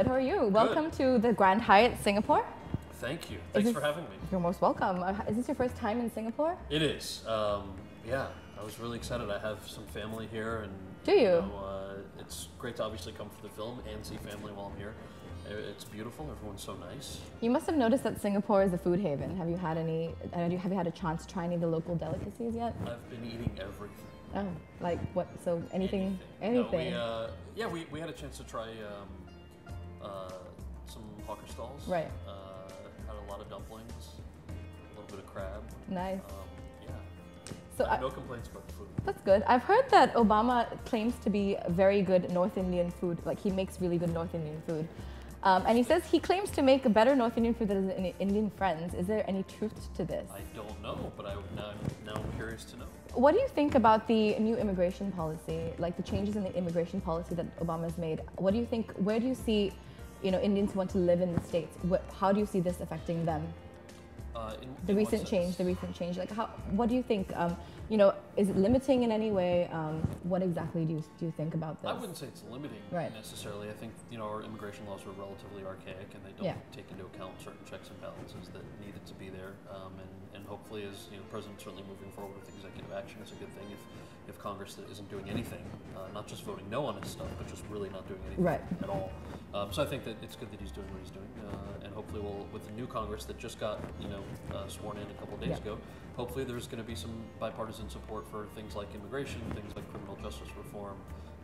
good. How are you? Welcome to the Grand Hyatt, Singapore. Thank you. Thanks for having me. You're most welcome. Is this your first time in Singapore? It is. Yeah, I was really excited. I have some family here, and do you? It's great to obviously come for the film and see family while I'm here. It's beautiful. Everyone's so nice. You must have noticed that Singapore is a food haven. Have you had a chance to try any of the local delicacies yet? I've been eating everything. Oh, like what? So anything? Anything. No, we had a chance to try some hawker stalls. Right. Had a lot of dumplings, a little bit of crab. Nice. Yeah. So no complaints about the food. That's good. I've heard that Obama claims to be very good North Indian food. Like he makes really good North Indian food. And he says he claims to make a better North Indian food than his Indian friends. Is there any truth to this? I don't know, but now I'm curious to know. What do you think about the new immigration policy, like the changes in the immigration policy that Obama's made? What do you think? Where do you see, Indians who want to live in the States? How do you see this affecting them? The recent change. Like, what do you think? Is it limiting in any way? What exactly do you think about this? I wouldn't say it's limiting necessarily. I think our immigration laws are relatively archaic, and they don't take into account certain checks and balances that needed to be there. And hopefully, as the president's certainly moving forward with executive action, is a good thing. If Congress isn't doing anything, not just voting no on his stuff, but just really not doing anything at all. So I think that it's good that he's doing what he's doing, and hopefully, with the new Congress that just got sworn in a couple of days ago, hopefully there's going to be some bipartisan support for things like immigration, things like criminal justice reform,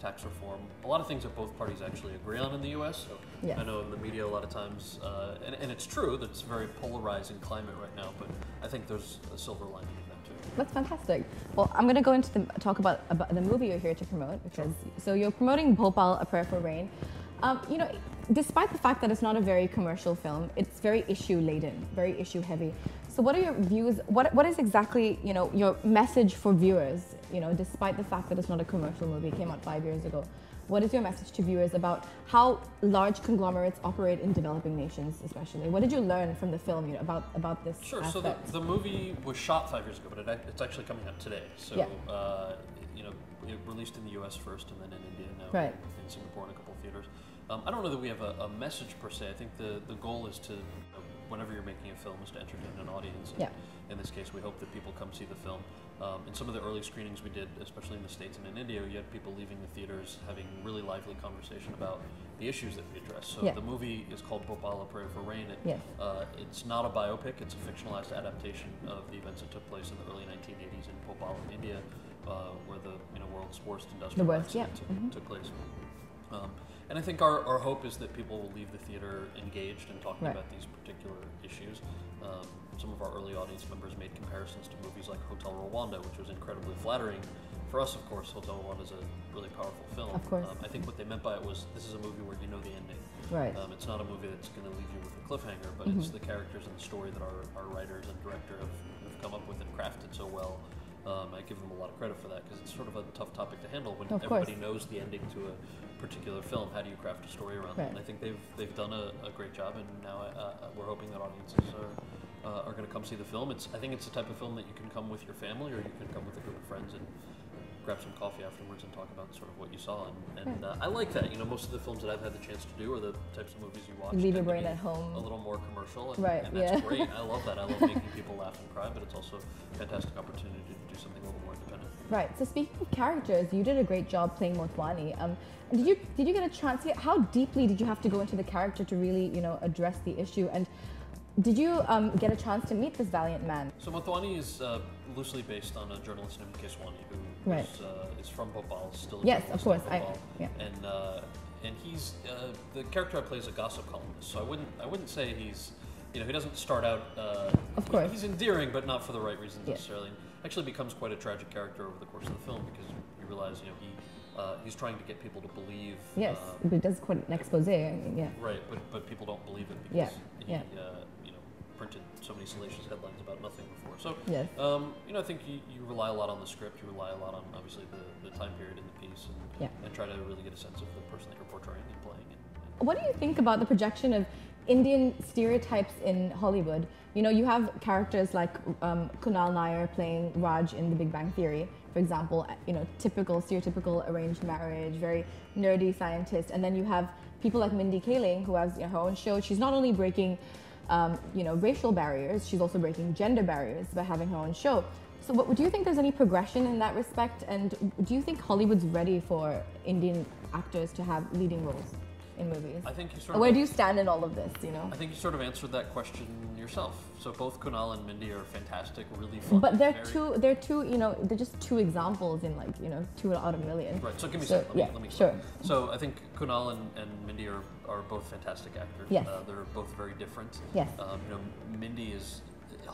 tax reform, a lot of things that both parties actually agree on in the U.S. So I know in the media a lot of times, and it's true that it's a very polarizing climate right now, but I think there's a silver lining in that too. That's fantastic. Well, I'm going to go into talk about the movie you're here to promote, because so you're promoting Bhopal, A Prayer for Rain. Despite the fact that it's not a very commercial film, it's very issue-laden, very issue-heavy. So what are your views, what is exactly, your message for viewers, despite the fact that it's not a commercial movie, it came out 5 years ago. What is your message to viewers about how large conglomerates operate in developing nations, especially? What did you learn from the film, about this Sure, aspect? So the movie was shot 5 years ago, but it's actually coming out today. So, it released in the US first and then in India, now in Singapore and a couple of theaters. I don't know that we have a message per se. I think the goal is to, whenever you're making a film, is to entertain an audience. And in this case, we hope that people come see the film. In some of the early screenings we did, especially in the States and in India, you had people leaving the theaters having really lively conversation about the issues that we address. So the movie is called Bhopal, A Prayer for Rain. It's not a biopic, it's a fictionalized adaptation of the events that took place in the early 1980s in Bhopal, India, where the world's worst industrial accident took place. And I think our hope is that people will leave the theater engaged in talking about these particular issues. Some of our early audience members made comparisons to movies like Hotel Rwanda, which was incredibly flattering. For us, of course, Hotel Rwanda is a really powerful film. Of course. I think what they meant by it was this is a movie where you know the ending. Right. It's not a movie that's going to leave you with a cliffhanger, but it's the characters and the story that our writers and director have come up with and crafted so well. I give them a lot of credit for that because it's sort of a tough topic to handle when everybody knows the ending to a particular film. How do you craft a story around that? And I think they've done a great job, and now we're hoping that audiences are going to come see the film. I think it's the type of film that you can come with your family, or you can come with a group of friends and grab some coffee afterwards and talk about sort of what you saw. And I like that. Most of the films that I've had the chance to do are the types of movies you watch. Leave your brain at home. A little more commercial, and that's great. I love that. I love making people laugh and cry, but it's also a fantastic opportunity to do something a little more independent. Right. So speaking of characters, you did a great job playing Motwani. Did you get a chance? How deeply did you have to go into the character to really address the issue? And did you get a chance to meet this valiant man? So Motwani is loosely based on a journalist named Keswani, who is from Bhopal, still a journalist of course. in Bhopal. And he's the character I play is a gossip columnist. So I wouldn't say he's he doesn't start out. Of course. He's endearing, but not for the right reasons necessarily. Actually, becomes quite a tragic character over the course of the film because you realize he's trying to get people to believe. Yes, but it does quite an expose. Right, but people don't believe it because he printed so many salacious headlines about nothing before. So I think you rely a lot on the script. You rely a lot on obviously the time period in the piece, and try to really get a sense of the person that you're portraying and playing. What do you think about the projection of Indian stereotypes in Hollywood? You have characters like Kunal Nair playing Raj in The Big Bang Theory, for example. Stereotypical arranged marriage, very nerdy scientist, and then you have people like Mindy Kaling, who has her own show, she's not only breaking racial barriers, she's also breaking gender barriers by having her own show. So do you think there's any progression in that respect? And do you think Hollywood's ready for Indian actors to have leading roles in movies? I think you sort of. Where do you stand in all of this, I think you sort of answered that question yourself. So both Kunal and Mindy are fantastic, really fun. But they're just two examples in 2 out of a million. Right, so give me a second, let me sure. So I think Kunal and Mindy are both fantastic actors. Yes. They're both very different. Yes. Mindy is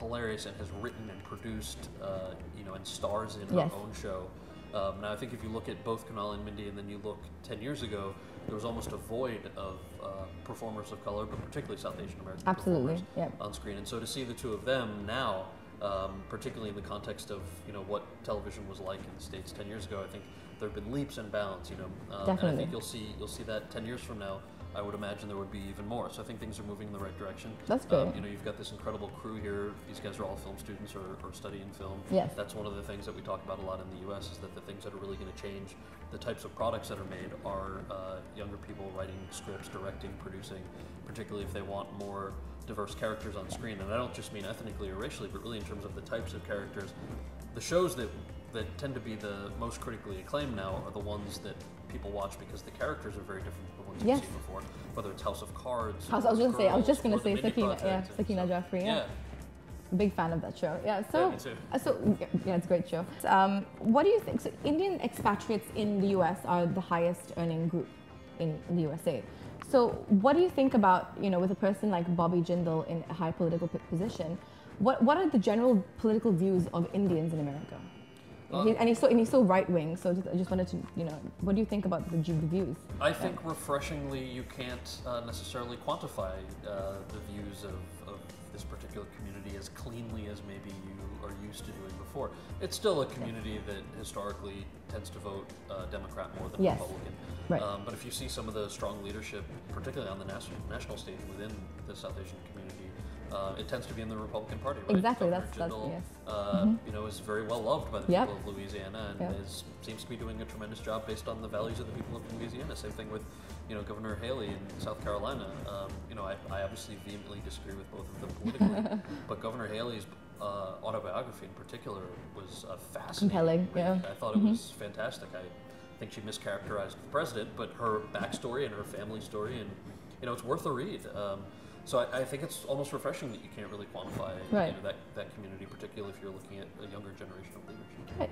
hilarious and has written and produced, and stars in her own show. Now, I think if you look at both Kunal and Mindy, and then you look 10 years ago, there was almost a void of performers of color, but particularly South Asian American performers on screen. And so to see the two of them now, particularly in the context of what television was like in the States 10 years ago, I think there have been leaps and bounds. And I think you'll see that 10 years from now. I would imagine there would be even more. So I think things are moving in the right direction. That's great. You've got this incredible crew here. These guys are all film students or studying film. Yes. That's one of the things that we talk about a lot in the U.S. is that the things that are really going to change the types of products that are made are younger people writing scripts, directing, producing, particularly if they want more diverse characters on screen. And I don't just mean ethnically or racially, but really in terms of the types of characters. The shows that tend to be the most critically acclaimed now are the ones that people watch because the characters are very different from the ones you've seen before. Whether it's House of Cards, I was just going to say Sakina Jaffrey. Yeah. Big fan of that show. Yeah. So, me too. It's a great show. What do you think? So Indian expatriates in the U.S. are the highest earning group in the USA. So what do you think about with a person like Bobby Jindal in a high political position? What are the general political views of Indians in America? And he's so right wing. So I just wanted to, what do you think about the views? I think refreshingly, you can't necessarily quantify the views of this particular community as cleanly as maybe you are used to doing before. It's still a community that historically tends to vote Democrat more than Republican. Right. But if you see some of the strong leadership, particularly on the national stage within the South Asian community, it tends to be in the Republican Party, right? Exactly, Governor Jindal, is very well loved by the people of Louisiana and seems to be doing a tremendous job based on the values of the people of Louisiana. Same thing with, Governor Haley in South Carolina. I obviously vehemently disagree with both of them politically, but Governor Haley's autobiography in particular was fascinating. Compelling, yeah. I thought it was fantastic. I think she mischaracterized the president, but her backstory and her family story, and it's worth a read. So I think it's almost refreshing that you can't really quantify that community, particularly if you're looking at a younger generation of leadership. Right.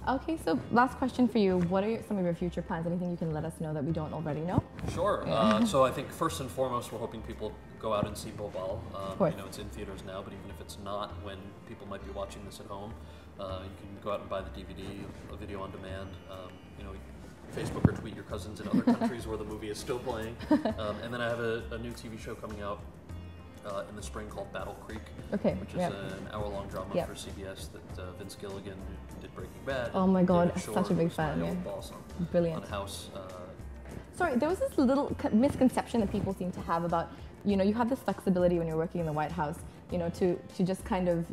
Okay, so last question for you. What are some of your future plans? Anything you can let us know that we don't already know? Sure. So I think first and foremost, we're hoping people go out and see Bhopal. It's in theaters now, but even if it's not, when people might be watching this at home, you can go out and buy the DVD, a video on demand. Facebook or tweet your cousins in other countries where the movie is still playing. And then I have a new TV show coming out in the spring called Battle Creek, which is an hour-long drama for CBS that Vince Gilligan, who did Breaking Bad. Oh my God, David Shore, such a big fan. my old boss Brilliant. on House. Sorry, there was this little misconception that people seem to have about, you have this flexibility when you're working in the White House, to just kind of,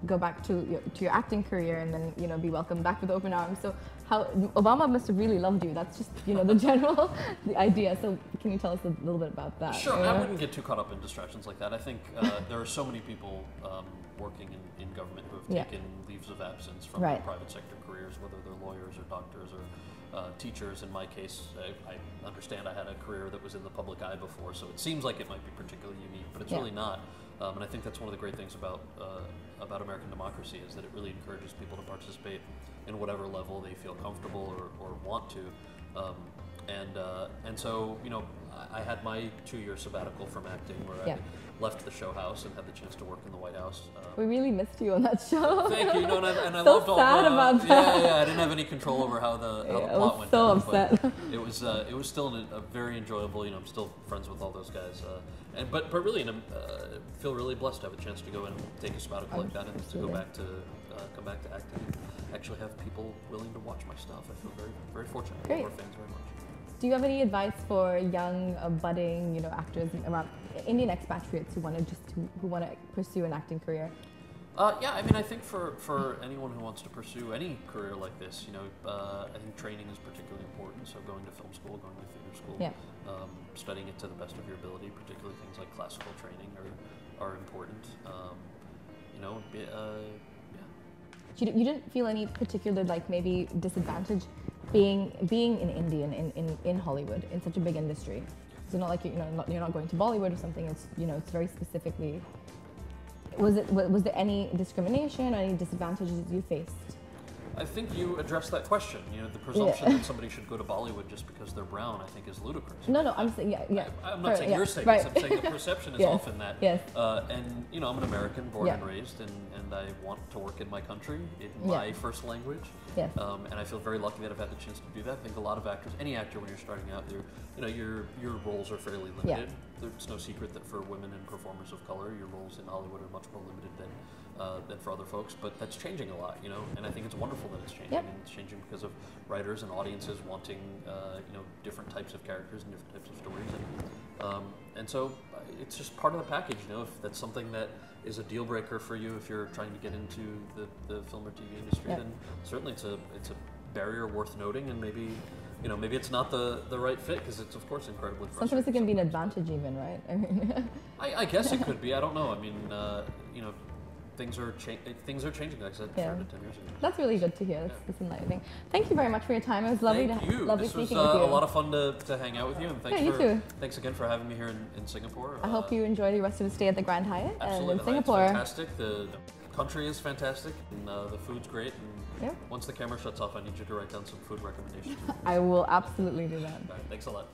go back to your acting career and then, be welcomed back with open arms. So how Obama must have really loved you. That's just, the idea. So can you tell us a little bit about that? Sure. I wouldn't get too caught up in distractions like that. I think there are so many people working in government who have taken leaves of absence from their private sector careers, whether they're lawyers or doctors or teachers. In my case, I understand I had a career that was in the public eye before, so it seems like it might be particularly unique, but it's really not. And I think that's one of the great things about American democracy is that it really encourages people to participate in whatever level they feel comfortable or want to. And so, I had my 2-year sabbatical from acting where I left the show house and had the chance to work in the White House. We really missed you on that show. Thank you. And I so loved all sad about that. Yeah, I didn't have any control over how the plot went so down. Upset. But it was still a very enjoyable. I'm still friends with all those guys. But really, feel really blessed to have a chance to go and take a sabbatical like that and to go back to come back to acting and actually have people willing to watch my stuff. I feel very, very fortunate. I love our fans very much. Do you have any advice for young, budding, actors around Indian expatriates who want to pursue an acting career? Yeah, I mean, I think for anyone who wants to pursue any career like this, you know, I think training is particularly important. So going to film school, going to theater school, yeah. Studying it to the best of your ability, particularly things like classical training are important. You know, yeah. You didn't feel any particular, like, maybe disadvantage being an Indian in Hollywood, in such a big industry? So not like you're not going to Bollywood or something. It's it's very specifically. Was there any discrimination or any disadvantages you faced? I think you addressed that question. You know, the presumption that somebody should go to Bollywood just because they're brown, I think, is ludicrous. No, I'm saying, yeah. I'm not saying you're saying this. I'm saying the perception is often that. Yes. And, you know, I'm an American, born and raised, and I want to work in my country, in my first language. Yes. And I feel very lucky that I've had the chance to do that. I think a lot of actors, any actor when you're starting out, your roles are fairly limited. Yeah. There's no secret that for women and performers of color, your roles in Hollywood are much more limited than for other folks, but that's changing a lot, and I think it's wonderful that it's changing, and it's changing because of writers and audiences wanting, different types of characters and different types of stories, and so it's just part of the package, if that's something that is a deal breaker for you if you're trying to get into the film or TV industry, then certainly it's a barrier worth noting, and maybe it's not the right fit because it's of course incredibly frustrating. Sometimes it can be an advantage even, right? I mean, I guess it could be. I don't know. I mean, things are changing, like I said, 10 years ago. That's really good to hear. That's enlightening. Thank you very much for your time. It was lovely lovely speaking with you. This was a lot of fun to hang out with you, and thanks again for having me here in Singapore. I hope you enjoy the rest of the stay at the Grand Hyatt absolutely. in Singapore. It's fantastic. The country is fantastic, and the food's great. And once the camera shuts off, I need you to write down some food recommendations. I will absolutely do that. All right, thanks a lot.